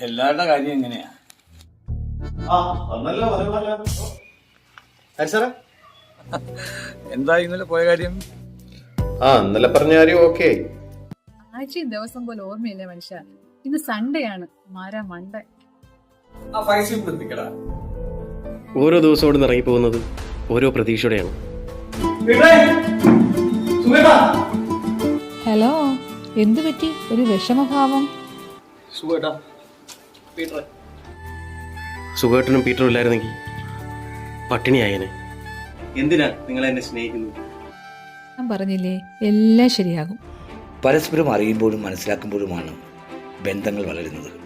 എല്ലാവരുടെ കാര്യം എങ്ങനെയാ? എന്താ ഇന്നലെ പോയ കാര്യം? ഇന്നലെ പറഞ്ഞ കാര്യം ഓക്കെ. ആഴ്ചയും ദിവസം പോലെ ഓർമ്മയില്ലേ മനുഷ്യ. ഇന്ന് സൺഡേ ആണ്. മാരാ മണ്ടേ. ഓരോ ദിവസം ഇവിടെ നിന്ന് ഇറങ്ങിപ്പോകുന്നത് ഓരോ പ്രതീക്ഷയോടെയാണ്. ഹലോ, എന്തു പറ്റി? ഒരു വിഷമഭാവം. സുഖേട്ടനും പീറ്ററും ഇല്ലായിരുന്നെങ്കിൽ പട്ടിണിയായേനെ. എന്തിനാ നിങ്ങൾ എന്നെ സ്നേഹിക്കുന്നത്? ഞാൻ പറഞ്ഞില്ലേ, എല്ലാം ശരിയാകും. പരസ്പരം അറിയുമ്പോഴും മനസ്സിലാക്കുമ്പോഴുമാണ് ബന്ധങ്ങൾ വളരുന്നത്.